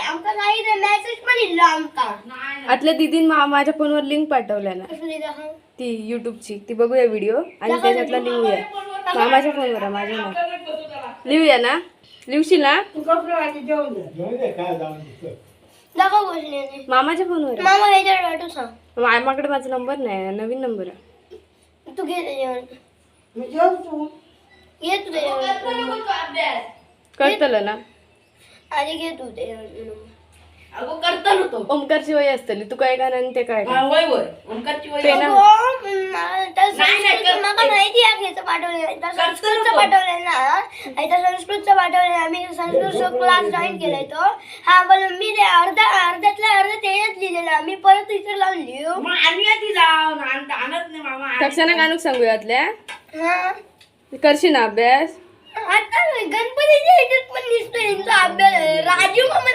आमका काही मेसेज पण इल्लो आमका. आतल्या दीदीन माझ्या फोनवर लिंक पाठवल्या ना कसली दाखव? ती युट्यूबची ती बघूया व्हिडिओ आणि त्याच्यातला लिहूया मामाच्या फोनवर आहे माझ्या नाव लिहूया ना लिहशील ना दाखव कसली. मामाच्या फोनवर आहे. मामा ह्याच्यावर वाटू सांग. मामाकडे माझा नंबर नाही नवीन नंबर आहे तू घे त्याच्यावर. घे तू त्याच्यावर. कळतलं ना आधी घे तू त्याच्यावर. अगो करता नव्हतो ओमकारची वय असतली तू काय का आणि ते काय का वय वय ओंकारची वय पेना माका माहिती आहे ह्याचं पाठवलं संस्कृतचं पाठवलंय ना ह्याचं संस्कृतचं पाठवलंय आम्ही संस्कृतचा क्लास जॉईन केलाय तो हा पण मी ते अर्ध्यातल्या अर्ध तेच लिहिलेलं आम्ही परत इतर लावून लिहू मग आणूया ती जाऊन आणत नाही मामा कक्षाने गाणूक सांगूया आतल्या हा करशी ना अभ्यास आता गणपतीच्या ह्याच्यात पण दिसतोय यांचा अभ्यास राजू मामा